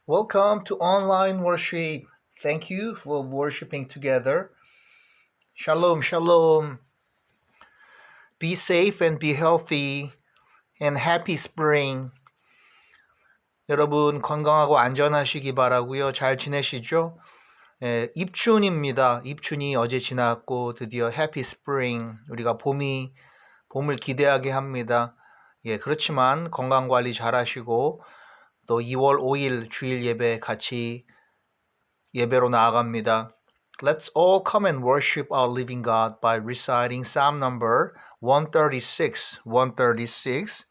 Welcome to online worship. Thank you for worshiping together. Shalom, shalom. Be safe and be healthy and happy spring. 여러분 건강하고 안전하시기 바라고요. 잘 지내시죠? 입춘입니다. 입춘이 어제 지났고 드디어 해피 스프링. 우리가 봄을 기대하게 합니다. 그렇지만 건강 관리 잘 하시고 또 2월 5일 주일 예배 같이 예배로 나아갑니다. Let's all come and worship our living God by reciting Psalm number 136. 136.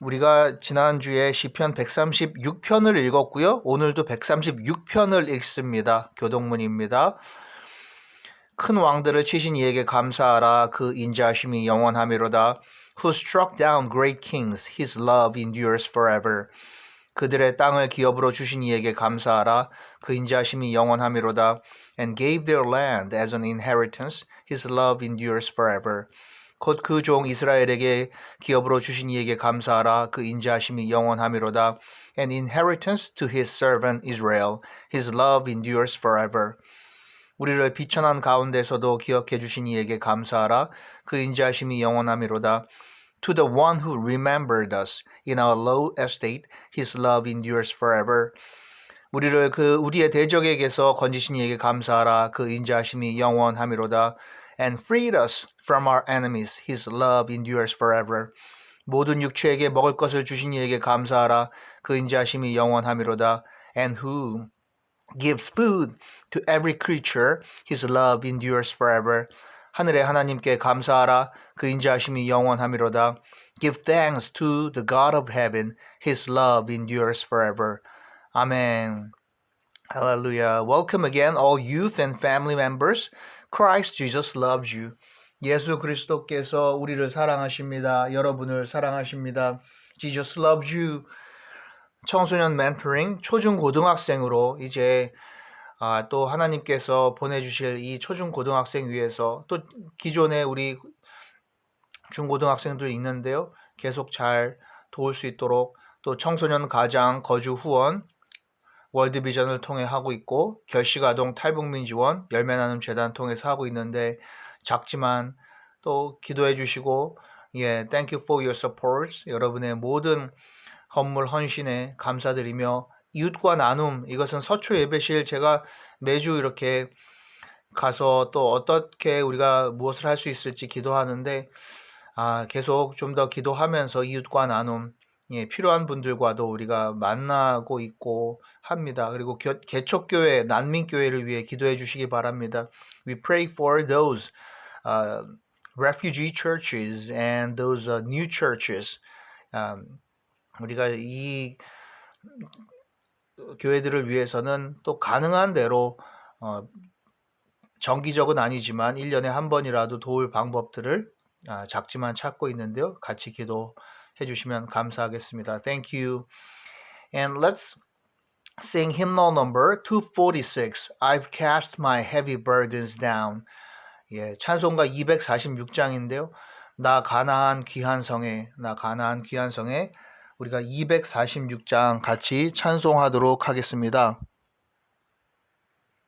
우리가 지난주에 시편 136편을 읽었고요. 오늘도 136편을 읽습니다. 교동문입니다. 큰 왕들을 치신 이에게 감사하라. 그 인자하심이 영원하미로다. Who struck down great kings, his love endures forever. 그들의 땅을 기업으로 주신 이에게 감사하라. 그 인자하심이 영원하미로다. And gave their land as an inheritance. His love endures forever. 곧 그 종 이스라엘에게 기업으로 주신 이에게 감사하라. 그 인자하심이 영원하미로다. An inheritance to his servant Israel. His love endures forever. 우리를 비천한 가운데서도 기억해 주신 이에게 감사하라. 그 인자하심이 영원하미로다. To the one who remembered us in our low estate, his love endures forever. 우리를 우리의 대적에게서 건지신 이에게 감사하라. 그 인자하심이 영원하미로다. And freed us from our enemies, his love endures forever. 모든 육체에게 먹을 것을 주신 이에게 감사하라. 그 인자하심이 영원하미로다. And who gives food to every creature, his love endures forever. 하늘의 하나님께 감사하라. 그 인자하심이 영원하미로다. Give thanks to the God of heaven. His love endures forever. Amen. Hallelujah. Welcome again, all youth and family members. Christ Jesus loves you. 예수 그리스도께서 우리를 사랑하십니다. 여러분을 사랑하십니다. Jesus loves you. 청소년 멘토링 초중고등학생으로 이제 또 하나님께서 보내주실 이 초중고등학생 위해서 또 기존에 우리 중고등학생들 있는데요. 계속 잘 도울 수 있도록 또 청소년 가장 거주 후원 월드비전을 통해 하고 있고 결식아동 탈북민 지원 열매나눔 재단 통해서 하고 있는데 작지만 또 기도해 주시고 thank you for your support. 여러분의 모든 헌물 헌신에 감사드리며 이웃과 나눔 이것은 서초 예배실 제가 매주 이렇게 가서 또 어떻게 우리가 무엇을 할 수 있을지 기도하는데 계속 좀 더 기도하면서 이웃과 나눔 필요한 분들과도 우리가 만나고 있고 합니다. 그리고 개척교회 난민교회를 위해 기도해 주시기 바랍니다. We pray for those refugee churches and those new churches. 우리가 이 교회들을 위해서는 또 가능한 대로 정기적은 아니지만 1년에 한 번이라도 도울 방법들을 작지만 찾고 있는데요. 같이 기도해 주시면 감사하겠습니다. Thank you. And let's sing hymnal number 246. I've cast my heavy burdens down. 찬송가 246장인데요. 나 가나안 귀한 성에 우리가 246장 같이 찬송하도록 하겠습니다.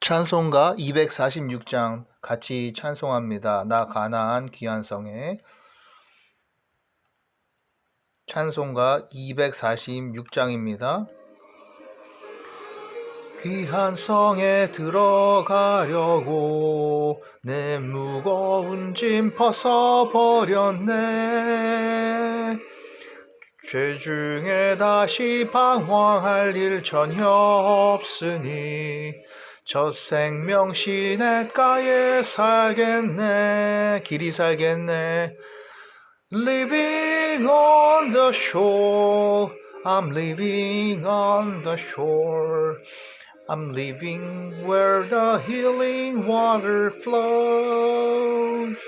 찬송가 246장 같이 찬송합니다. 나 가나안 귀한 성에 찬송가 246장입니다. 귀한 성에 들어가려고 내 무거운 짐 벗어버렸네. 죄 중에 다시 방황할 일 전혀 없으니 저 생명 시냇가에 살겠네. 길이 살겠네. Living on the shore, I'm living on the shore. I'm living where the healing water flows.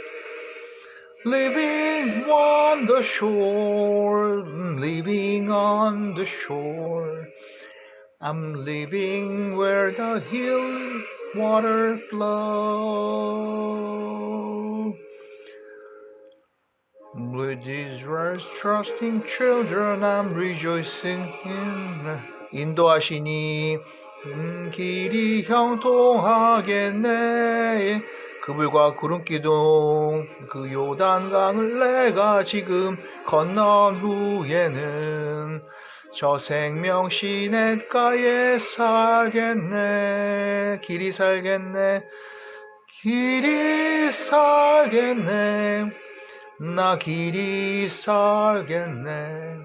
Living on the shore, living on the shore. I'm living where the healing water flows. With these words, trusting children, I'm rejoicing in the 인도하시니 길이 형통하겠네. 그불과 구름 기둥 그 요단강을 내가 지금 건넌 후에는 저 생명 시냇가에 살겠네. 길이 살겠네. 길이 살겠네. 나 길이 살겠네.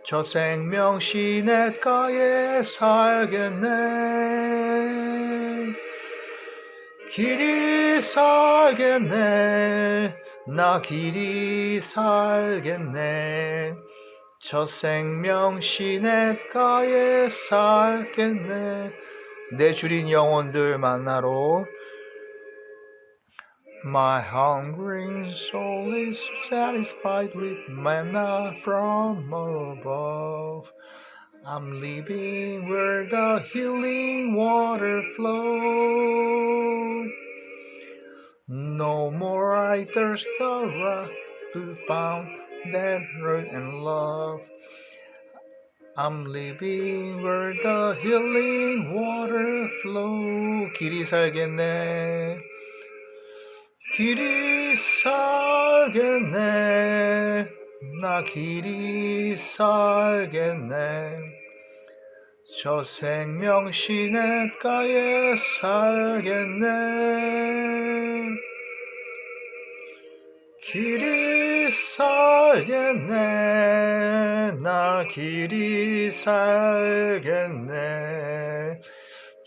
저 생명 시냇가에 살겠네. 길이 살겠네. 나 길이 살겠네. 저 생명 시냇가에 살겠네. 내 주린 영혼들 만나러 My hungering soul is satisfied with manna from above. I'm living where the healing water flows. No more I thirst the rock to found that root and love. I'm living where the healing water flows. 길이 살겠네. 길이 살겠네. 나 길이 살겠네. 저 생명 시냇가에 살겠네. 길이 살겠네. 나 길이 살겠네.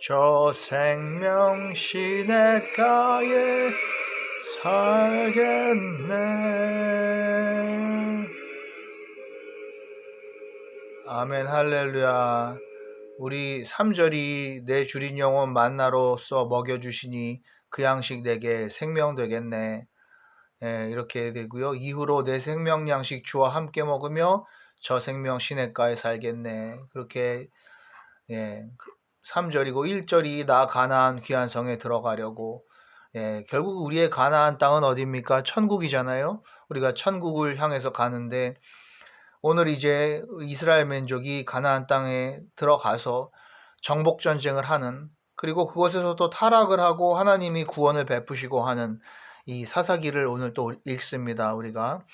저 생명 시냇가에 살겠네. 아멘 할렐루야. 우리 3절이 내 주린 영혼 만나로서 먹여주시니 그 양식 내게 생명 되겠네. 이렇게 되고요. 이후로 내 생명 양식 주와 함께 먹으며 저 생명 시냇가에 살겠네. 그렇게 3절이고 1절이 나 가나안 귀한 성에 들어가려고. 결국 우리의 가나안 땅은 어디입니까? 천국이잖아요. 우리가 천국을 향해서 가는데 오늘 이제 이스라엘 민족이 가나안 땅에 들어가서 정복 전쟁을 하는, 그리고 그곳에서 또 타락을 하고 하나님이 구원을 베푸시고 하는 이 사사기를 오늘 또 읽습니다. 우리가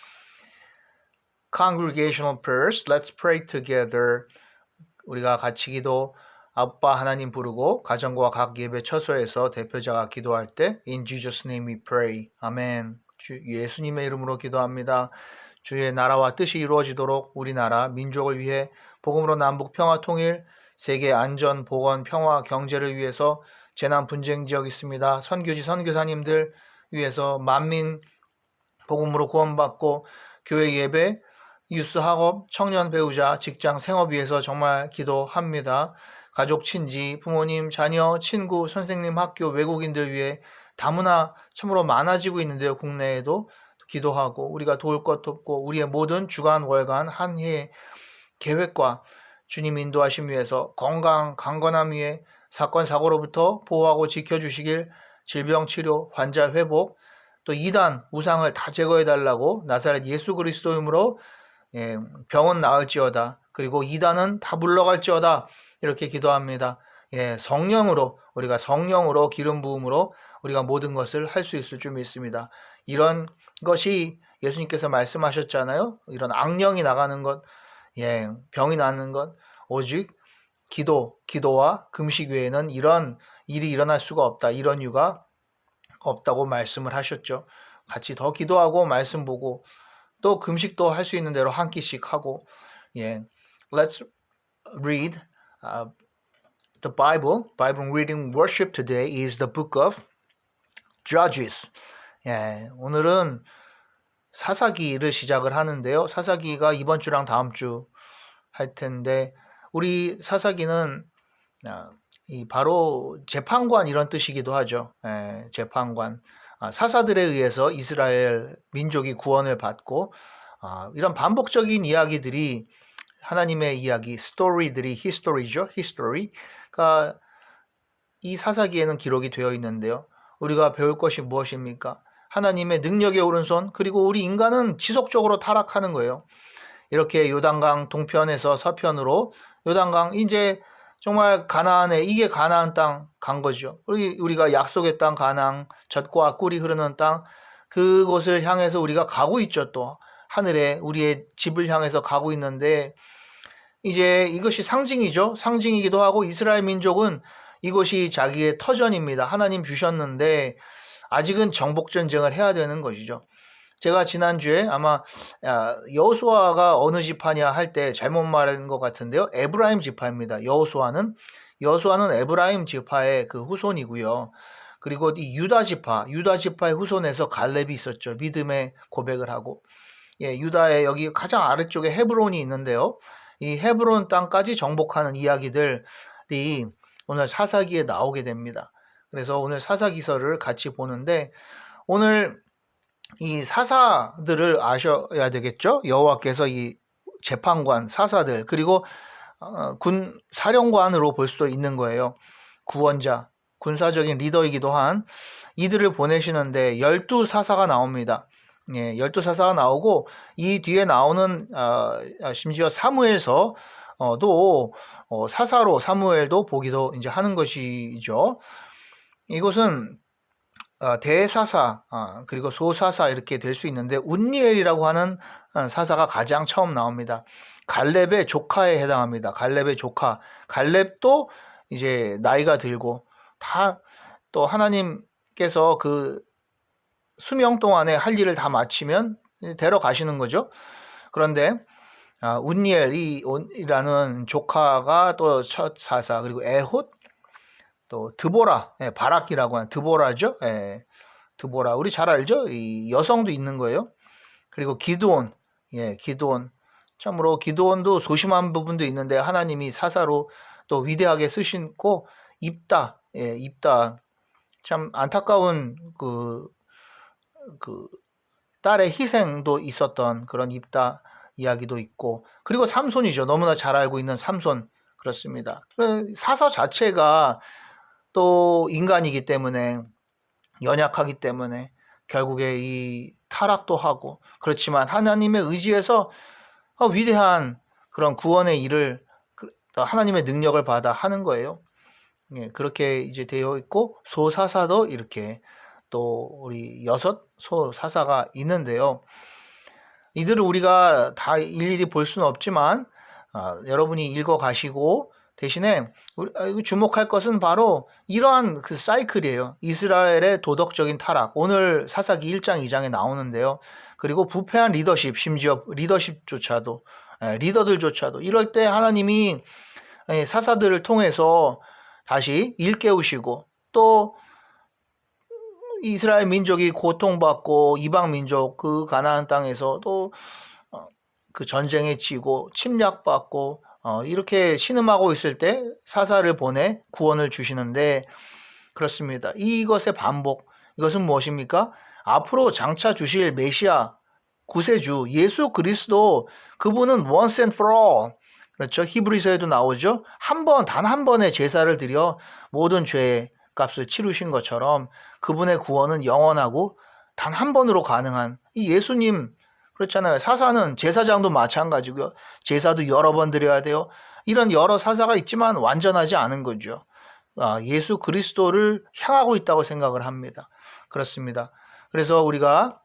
Congregational prayers, let's pray together. 우리가 같이 기도, 아빠 하나님 부르고 가정과 각 예배 처소에서 대표자가 기도할 때 In Jesus' name we pray. 아멘. 주 예수님의 이름으로 기도합니다. 주의 나라와 뜻이 이루어지도록 우리나라 민족을 위해 복음으로 남북 평화 통일, 세계 안전, 보건, 평화, 경제를 위해서 재난 분쟁 지역 있습니다. 선교지 선교사님들 위해서 만민 복음으로 구원받고 교회 예배, 유스 학업, 청년 배우자, 직장 생업 위해서 정말 기도합니다. 가족, 친지, 부모님, 자녀, 친구, 선생님, 학교, 외국인들 위해 다문화 참으로 많아지고 있는데요. 국내에도 기도하고 우리가 도울 것 돕고 우리의 모든 주간, 월간, 한 해의 계획과 주님 인도하심 위해서 건강, 강건함 위해 사건, 사고로부터 보호하고 지켜주시길, 질병 치료, 환자 회복, 또 이단, 우상을 다 제거해달라고 나사렛 예수 그리스도 이름으로 병은 나을지어다. 그리고 이단은 다 물러갈지어다. 이렇게 기도합니다. 성령으로, 우리가 성령으로 기름 부음으로 우리가 모든 것을 할 수 있을 줄 믿습니다. 이런 것이 예수님께서 말씀하셨잖아요. 이런 악령이 나가는 것, 병이 나는 것, 오직 기도와 금식 외에는 이런 일이 일어날 수가 없다. 이런 이유가 없다고 말씀을 하셨죠. 같이 더 기도하고 말씀 보고 또 금식도 할 수 있는 대로 한 끼씩 하고. Let's read the Bible. Bible reading worship today is the book of Judges. 오늘은 사사기를 시작을 하는데요. 사사기가 이번 주랑 다음 주 할 텐데 우리 사사기는 바로 재판관 이런 뜻이기도 하죠. 재판관. 사사들에 의해서 이스라엘 민족이 구원을 받고 이런 반복적인 이야기들이 하나님의 이야기, 스토리들이 히스토리죠. 히스토리가 이 사사기에는 기록이 되어 있는데요. 우리가 배울 것이 무엇입니까? 하나님의 능력의 오른손, 그리고 우리 인간은 지속적으로 타락하는 거예요. 이렇게 요단강 동편에서 서편으로 요단강 이제 정말 가나안에 이게 가나안 땅 간 거죠. 우리가 약속의 땅 가나안, 젖과 꿀이 흐르는 땅, 그곳을 향해서 우리가 가고 있죠. 또 하늘에 우리의 집을 향해서 가고 있는데 이제 이것이 상징이죠. 상징이기도 하고 이스라엘 민족은 이곳이 자기의 터전입니다. 하나님 주셨는데 아직은 정복 전쟁을 해야 되는 것이죠. 제가 지난주에 아마 여호수아가 어느 지파냐 할 때 잘못 말한 것 같은데요. 에브라임 지파입니다. 여호수아는 에브라임 지파의 그 후손이고요. 그리고 이 유다 지파의 후손에서 갈렙이 있었죠. 믿음의 고백을 하고. 예, 유다의 여기 가장 아래쪽에 헤브론이 있는데요. 이 헤브론 땅까지 정복하는 이야기들이 오늘 사사기에 나오게 됩니다. 그래서 오늘 사사기서를 같이 보는데 오늘 이 사사들을 아셔야 되겠죠. 여호와께서 이 재판관, 사사들, 그리고 군 사령관으로 볼 수도 있는 거예요. 구원자, 군사적인 리더이기도 한 이들을 보내시는데 12사사가 나옵니다. 예, 12사사가 나오고 이 뒤에 나오는 심지어 사무엘서도 사사로 사무엘도 보기도 이제 하는 것이죠. 이것은 대사사 그리고 소사사 이렇게 될 수 있는데 운니엘이라고 하는 사사가 가장 처음 나옵니다. 갈렙의 조카에 해당합니다. 갈렙의 조카. 갈렙도 이제 나이가 들고 다 또 하나님께서 그 수명 동안에 할 일을 다 마치면 데려가시는 거죠. 그런데 운니엘이라는 조카가 또 첫 사사, 그리고 에톳, 또 드보라, 바락이라고 하는 드보라죠. 드보라 우리 잘 알죠. 이 여성도 있는 거예요. 그리고 기드온, 기드온, 참으로 기드온도 소심한 부분도 있는데 하나님이 사사로 또 위대하게 쓰시고 입다, 입다, 참 안타까운 그 딸의 희생도 있었던 그런 입다 이야기도 있고, 그리고 삼손이죠. 너무나 잘 알고 있는 삼손. 그렇습니다. 사사 자체가 또 인간이기 때문에 연약하기 때문에 결국에 이 타락도 하고, 그렇지만 하나님의 의지에서 위대한 그런 구원의 일을 하나님의 능력을 받아 하는 거예요. 그렇게 이제 되어 있고, 소사사도 이렇게 또 우리 6 소사사가 있는데요. 이들을 우리가 다 일일이 볼 수는 없지만 여러분이 읽어 가시고, 대신에 주목할 것은 바로 이러한 그 사이클이에요. 이스라엘의 도덕적인 타락. 오늘 사사기 1장 2장에 나오는데요. 그리고 부패한 리더십, 심지어 리더십조차도, 리더들조차도 이럴 때 하나님이 사사들을 통해서 다시 일깨우시고, 또 이스라엘 민족이 고통받고 이방 민족 그 가나안 땅에서 또 그 전쟁에 지고 침략받고 이렇게 신음하고 있을 때 사사를 보내 구원을 주시는데, 그렇습니다. 이것의 반복, 이것은 무엇입니까? 앞으로 장차 주실 메시아 구세주 예수 그리스도, 그분은 once and for all, 그렇죠. 히브리서에도 나오죠. 단 한 번의 제사를 드려 모든 죄의 값을 치르신 것처럼 그분의 구원은 영원하고 단 한 번으로 가능한 이 예수님, 그렇잖아요. 사사는 제사장도 마찬가지고요. 제사도 여러 번 드려야 돼요. 이런 여러 사사가 있지만 완전하지 않은 거죠. 예수 그리스도를 향하고 있다고 생각을 합니다. 그렇습니다. 그래서 우리가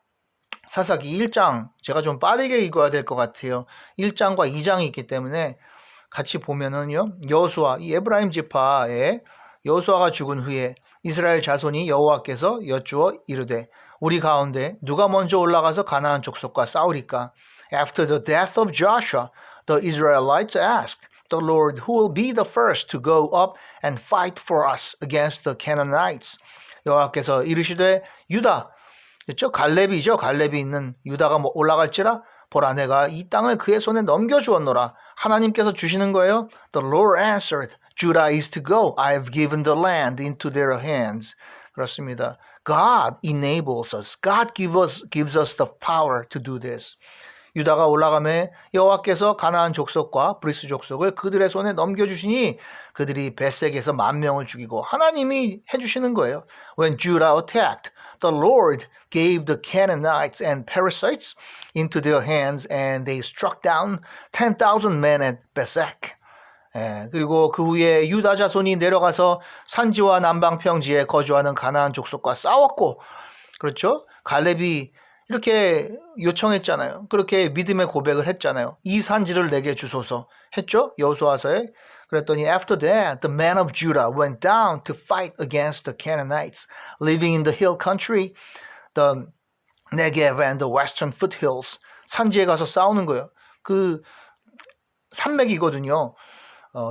사사기 1장, 제가 좀 빠르게 읽어야 될 것 같아요. 1장과 2장이 있기 때문에 같이 보면은요. 여호수아, 이 에브라임 지파에 여호수아가 죽은 후에 이스라엘 자손이 여호와께서 여쭈어 이르되 우리 가운데 누가 먼저 올라가서 가나안 족속과 싸우리까? After the death of Joshua, the Israelites asked the Lord who will be the first to go up and fight for us against the Canaanites. 여호와께서 이르시되 유다, 그렇죠? 갈렙이죠. 갈렙이 있는 유다가 올라갈지라 보라 내가 이 땅을 그의 손에 넘겨주었노라. 하나님께서 주시는 거예요. The Lord answered, Judah is to go. I have given the land into their hands. 그렇습니다. God enables us. God gives us the power to do this. 유다가 올라가매 여호와께서 가나안 족속과 브리스 족속을 그들의 손에 넘겨주시니 그들이 벳색에서 10,000명을 죽이고, 하나님이 해주시는 거예요. When Judah attacked, the Lord gave the Canaanites and Perizzites into their hands and they struck down 10,000 men at Bezek. 그리고 그 후에 유다 자손이 내려가서 산지와 남방 평지에 거주하는 가나안 족속과 싸웠고, 그렇죠? 갈렙이 이렇게 요청했잖아요. 그렇게 믿음의 고백을 했잖아요. 이 산지를 내게 주소서 했죠? 여호수아서에. 그랬더니 after that, the men of Judah went down to fight against the Canaanites living in the hill country, the Negev and the western foothills. 산지에 가서 싸우는 거예요. 그 산맥이거든요.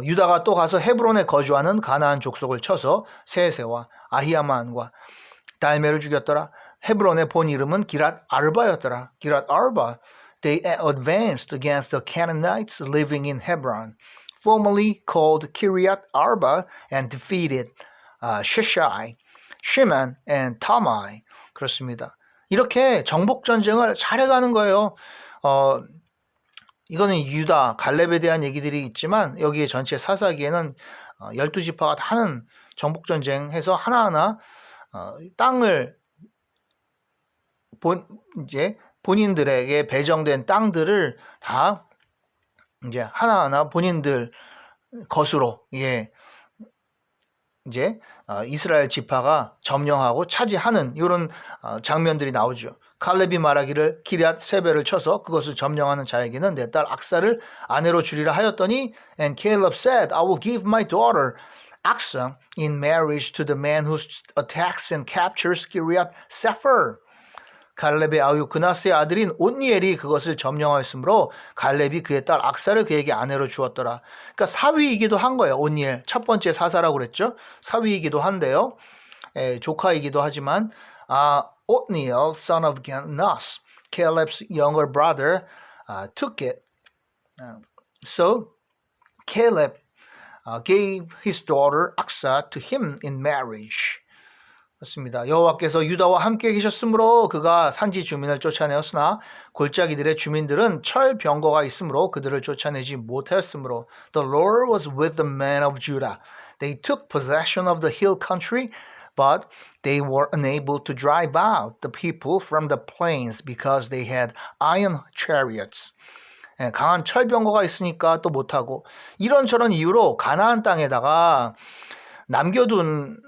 유다가 또 가서 헤브론에 거주하는 가나안 족속을 쳐서 세세와 아히야만과 달메를 죽였더라. 헤브론의 본 이름은 기랏 아르바였더라. 기랏 아르바. They advanced against the Canaanites living in Hebron, formerly called Kiryat Arba, and defeated Sheshai, Shimon, and Tamai. 그렇습니다. 이렇게 정복 전쟁을 잘해가는 거예요. 이거는 유다, 갈렙에 대한 얘기들이 있지만 여기에 전체 사사기에는 12지파가 다 하는 정복전쟁해서 하나하나 땅을 이제 본인들에게 배정된 땅들을 다 이제 하나하나 본인들 것으로 이제 이스라엘 지파가 점령하고 차지하는 이런 장면들이 나오죠. 칼렙이 말하기를 기럇 세벨을 쳐서 그것을 점령하는 자에게는 내 딸 악사를 아내로 주리라 하였더니 and Caleb said, I will give my daughter Aksa in marriage to the man who attacks and captures Kiriath Sefer. 갈렙의 아우 그나스의 아들인 온니엘이 그것을 점령하였으므로 갈렙이 그의 딸 악사를 그에게 아내로 주었더라. 그러니까 사위이기도 한 거예요. 온니엘 첫 번째 사사라고 그랬죠. 사위이기도 한데요. 조카이기도 하지만 Othniel, son of Kenaz, Caleb's younger brother, took it. So Caleb gave his daughter Aksa to him in marriage. 그렇습니다. 여호와께서 유다와 함께 계셨으므로 그가 산지 주민을 쫓아내었으나 골짜기들의 주민들은 철병거가 있으므로 그들을 쫓아내지 못하였으므로 The Lord was with the men of Judah. They took possession of the hill country, but they were unable to drive out the people from the plains because they had iron chariots. 강한 철병거가 있으니까 또 못하고 이런저런 이유로 가나안 땅에다가 남겨둔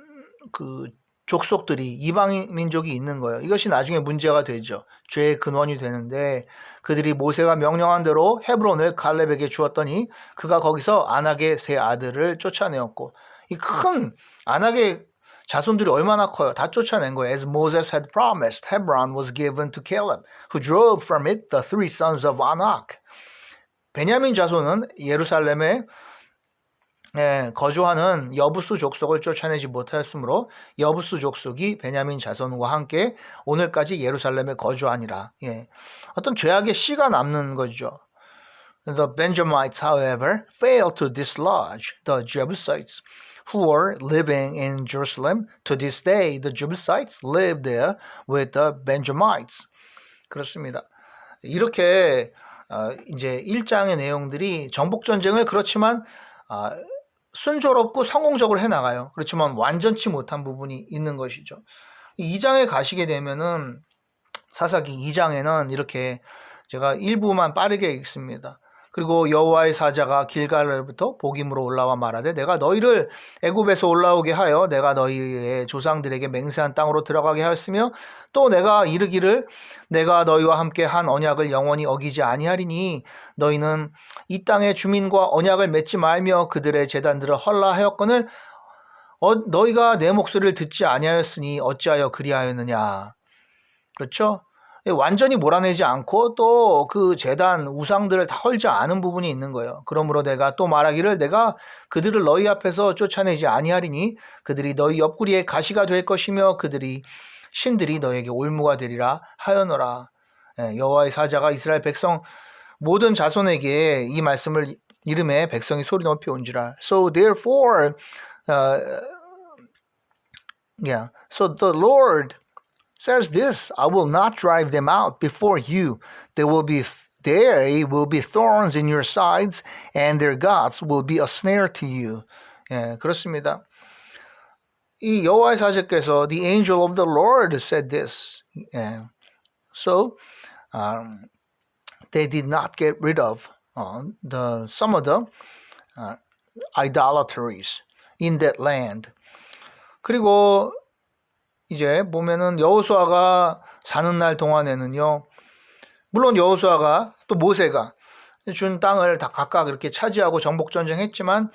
그 족속들이 이방 민족이 있는 거예요. 이것이 나중에 문제가 되죠. 죄의 근원이 되는데 그들이 모세가 명령한 대로 헤브론을 갈렙에게 주었더니 그가 거기서 아낙의 세 아들을 쫓아내었고 이 큰 아낙의 자손들이 얼마나 커요. 다 쫓아낸 거예요. As Moses had promised, Hebron was given to Caleb, who drove from it the three sons of Anak. 베냐민 자손은 예루살렘에 거주하는 여부수 족속을 쫓아내지 못하였으므로 여부수 족속이 베냐민 자손과 함께 오늘까지 예루살렘에 거주하니라. 어떤 죄악의 씨가 남는 거죠. The Benjamites, however, failed to dislodge the Jebusites who were living in Jerusalem. To this day, the Jebusites live there with the Benjamites. 그렇습니다. 이렇게 이제 1장의 내용들이 정복전쟁을 그렇지만 순조롭고 성공적으로 해나가요. 그렇지만 완전치 못한 부분이 있는 것이죠. 2장에 가시게 되면은 사사기 2장에는 이렇게 제가 일부만 빠르게 읽습니다. 그리고 여호와의 사자가 길갈로부터 복임으로 올라와 말하되 내가 너희를 애굽에서 올라오게 하여 내가 너희의 조상들에게 맹세한 땅으로 들어가게 하였으며 또 내가 이르기를 내가 너희와 함께 한 언약을 영원히 어기지 아니하리니 너희는 이 땅의 주민과 언약을 맺지 말며 그들의 제단들을 헐라하였거늘 너희가 내 목소리를 듣지 아니하였으니 어찌하여 그리하였느냐. 그렇죠? 완전히 몰아내지 않고 또 그 제단 우상들을 다 헐지 않은 부분이 있는 거예요. 그러므로 내가 또 말하기를 내가 그들을 너희 앞에서 쫓아내지 아니하리니 그들이 너희 옆구리에 가시가 될 것이며 그들이 신들이 너에게 올무가 되리라 하여노라. 여호와의 사자가 이스라엘 백성 모든 자손에게 이 말씀을 이름에 백성이 소리 높이 온지라. So therefore, so the Lord says this, I will not drive them out before you. They will be thorns in your sides, and their gods will be a snare to you. 그렇습니다. 이 여호와의 사자께서 The angel of the Lord said this. So they did not get rid of some of the idolatries in that land. 그리고 이제 보면은 여호수아가 사는 날 동안에는요, 물론 여호수아가 또 모세가 준 땅을 다 각각 이렇게 차지하고 정복 전쟁했지만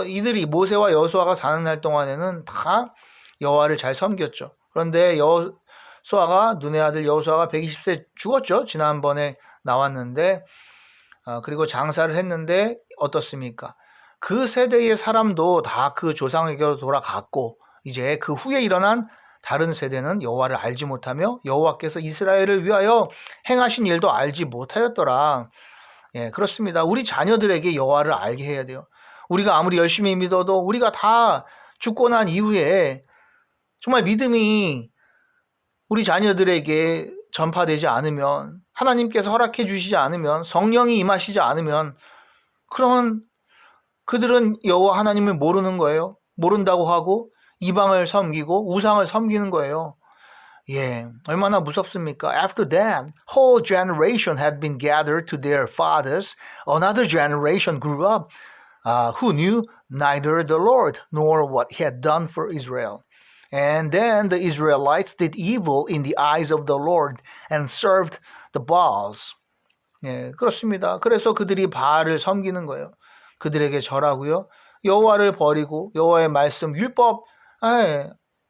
이들이 모세와 여호수아가 사는 날 동안에는 다 여호와를 잘 섬겼죠. 그런데 여호수아가 눈의 아들 여호수아가 120세 죽었죠. 지난번에 나왔는데 그리고 장사를 했는데 어떻습니까? 그 세대의 사람도 다 그 조상에게로 돌아갔고 이제 그 후에 일어난 다른 세대는 여호와를 알지 못하며 여호와께서 이스라엘을 위하여 행하신 일도 알지 못하였더라. 예, 그렇습니다. 우리 자녀들에게 여호와를 알게 해야 돼요. 우리가 아무리 열심히 믿어도 우리가 다 죽고 난 이후에 정말 믿음이 우리 자녀들에게 전파되지 않으면, 하나님께서 허락해 주시지 않으면, 성령이 임하시지 않으면, 그러면 그들은 여호와 하나님을 모르는 거예요. 모른다고 하고 이방을 섬기고 우상을 섬기는 거예요. 예, 얼마나 무섭습니까? After that, whole generation had been gathered to their fathers. Another generation grew up who knew neither the Lord nor what he had done for Israel. And then the Israelites did evil in the eyes of the Lord and served the Baals. 예, 그렇습니다. 그래서 그들이 바알을 섬기는 거예요. 그들에게 절하고요. 여호와를 버리고 여호와의 말씀, 율법,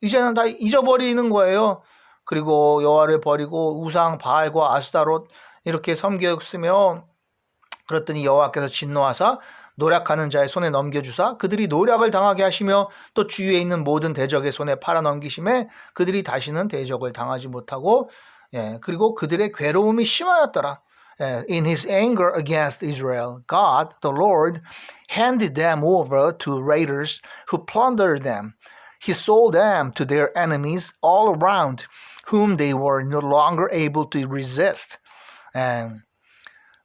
이제는 다 잊어버리는 거예요. 그리고 여호와를 버리고 우상 바알과 아스타롯 이렇게 섬겼으며 그랬더니 여호와께서 진노하사 노략하는 자의 손에 넘겨주사 그들이 노략을 당하게 하시며 또 주위에 있는 모든 대적의 손에 팔아넘기심에 그들이 다시는 대적을 당하지 못하고 그리고 그들의 괴로움이 심하였더라. In his anger against Israel, God, the Lord, handed them over to raiders who plundered them. He sold them to their enemies all around, whom they were no longer able to resist. And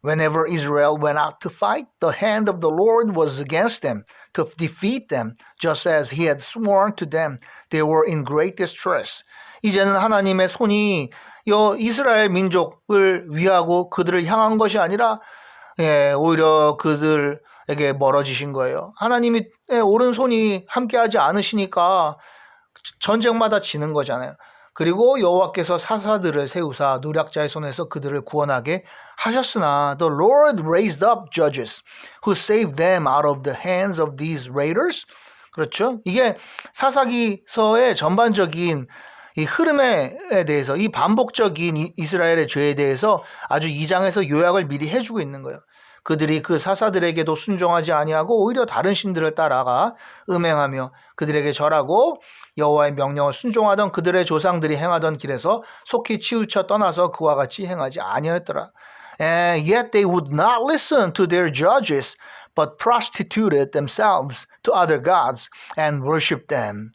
whenever Israel went out to fight, the hand of the Lord was against them to defeat them, just as he had sworn to them. They were in great distress. 이제는 하나님의 손이 이스라엘 민족을 위하고 그들을 향한 것이 아니라 오히려 그들에게 멀어지신 거예요. 하나님이 오른손이 함께하지 않으시니까 전쟁마다 지는 거잖아요. 그리고 여호와께서 사사들을 세우사 노략자의 손에서 그들을 구원하게 하셨으나 the Lord raised up judges who saved them out of the hands of these raiders. 그렇죠? 이게 사사기서의 전반적인 이 흐름에 대해서, 이 반복적인 이스라엘의 죄에 대해서 아주 2장에서 요약을 미리 해주고 있는 거예요. 그들이 그 사사들에게도 순종하지 아니하고 오히려 다른 신들을 따라가 음행하며 그들에게 절하고 여호와의 명령을 순종하던 그들의 조상들이 행하던 길에서 속히 치우쳐 떠나서 그와 같이 행하지 아니하였더라. And yet they would not listen to their judges, but prostituted themselves to other gods and worshiped them.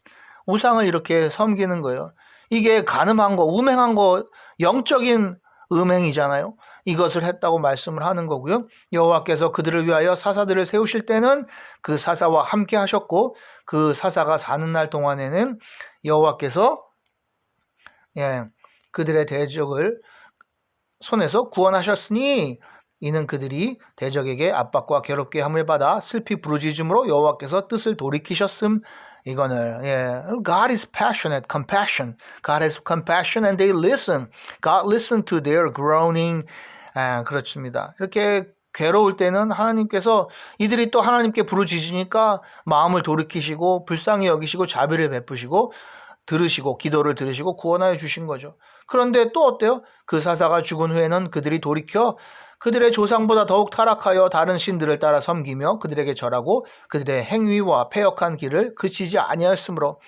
우상을 이렇게 섬기는 거예요. 이게 간음한 거, 음행한 거, 영적인 음행이잖아요. 이것을 했다고 말씀을 하는 거고요. 여호와께서 그들을 위하여 사사들을 세우실 때는 그 사사와 함께 하셨고 그 사사가 사는 날 동안에는 여호와께서 그들의 대적을 손에서 구원하셨으니 이는 그들이 대적에게 압박과 괴롭게 함을 받아 슬피 부르짖음으로 여호와께서 뜻을 돌이키셨음. 이거는 God is passionate, compassion. God has compassion and they listen. God listened to their groaning. 그렇습니다. 이렇게 괴로울 때는 하나님께서 이들이 또 하나님께 부르짖으니까 마음을 돌이키시고 불쌍히 여기시고 자비를 베푸시고 들으시고 기도를 들으시고 구원하여 주신 거죠. 그런데 또 어때요? 그 사사가 죽은 후에는 그들이 돌이켜 그들의 조상보다 더욱 타락하여 다른 신들을 따라 섬기며 그들에게 절하고 그들의 행위와 패역한 길을 그치지 아니하였으므로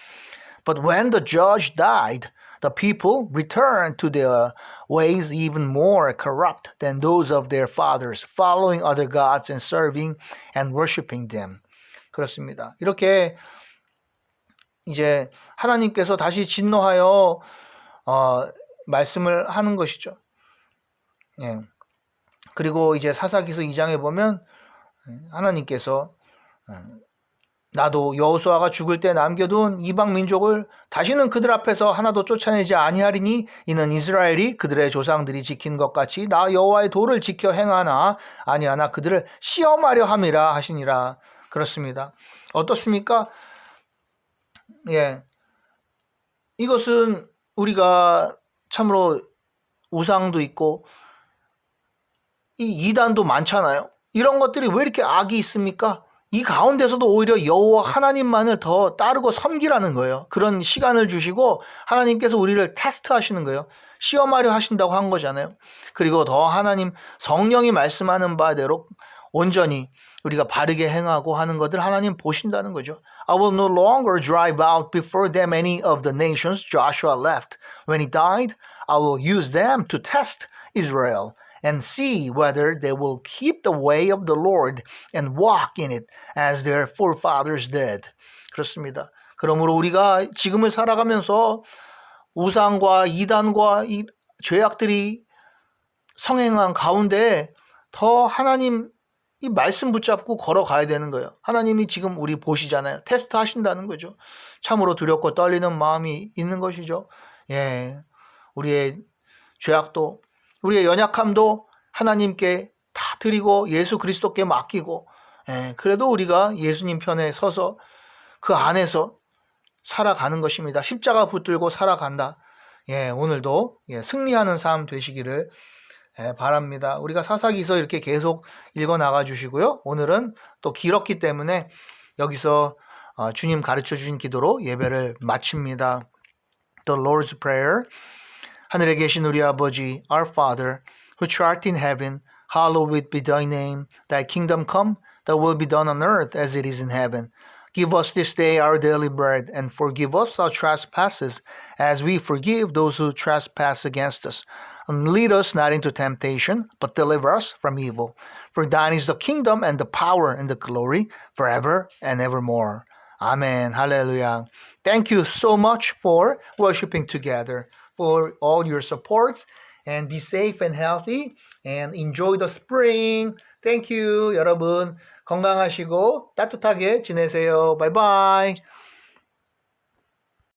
But when the judge died, the people returned to their ways even more corrupt than those of their fathers, following other gods and serving and worshiping them. 그렇습니다. 이렇게 이제 하나님께서 다시 진노하여 말씀을 하는 것이죠. 그리고 이제 사사기서 2장에 보면 하나님께서 나도 여호수아가 죽을 때 남겨둔 이방 민족을 다시는 그들 앞에서 하나도 쫓아내지 아니하리니 이는 이스라엘이 그들의 조상들이 지킨 것 같이 나 여호와의 도를 지켜 행하나 아니하나 그들을 시험하려 함이라 하시니라. 그렇습니다. 어떻습니까? 예, 이것은 우리가 참으로 우상도 있고 이 이단도 많잖아요. 이런 것들이 왜 이렇게 악이 있습니까? 이 가운데서도 오히려 여호와 하나님만을 더 따르고 섬기라는 거예요. 그런 시간을 주시고 하나님께서 우리를 테스트하시는 거예요. 시험하려 하신다고 한 거잖아요. 그리고 더 하나님 성령이 말씀하는 바대로 온전히 우리가 바르게 행하고 하는 것들 하나님 보신다는 거죠. I will no longer drive out before them any of the nations Joshua left. When he died, I will use them to test Israel. And see whether they will keep the way of the Lord and walk in it as their forefathers did. 그렇습니다. 그러므로 우리가 지금을 살아가면서 우상과 이단과 이 죄악들이 성행한 가운데 더 하나님 이 말씀 붙잡고 걸어가야 되는 거예요. 하나님이 지금 우리 보시잖아요. 테스트 하신다는 거죠. 참으로 두렵고 떨리는 마음이 있는 것이죠. 예, 우리의 죄악도 우리의 연약함도 하나님께 다 드리고 예수 그리스도께 맡기고 그래도 우리가 예수님 편에 서서 그 안에서 살아가는 것입니다. 십자가 붙들고 살아간다. 오늘도 승리하는 삶 되시기를 바랍니다. 우리가 사사기서 이렇게 계속 읽어 나가 주시고요. 오늘은 또 길었기 때문에 여기서 주님 가르쳐 주신 기도로 예배를 마칩니다. The Lord's Prayer. 하늘에 계신 우리 아버지, Our Father, who art in heaven, hallowed be thy name. Thy kingdom come, thy will be done on earth as it is in heaven. Give us this day our daily bread, and forgive us our trespasses, as we forgive those who trespass against us. And lead us not into temptation, but deliver us from evil. For thine is the kingdom, and the power, and the glory, forever and evermore. Amen. Hallelujah. Thank you so much for worshiping together, for all your supports, and be safe and healthy, and enjoy the spring. Thank you. 여러분 건강하시고 따뜻하게 지내세요. 바이바이.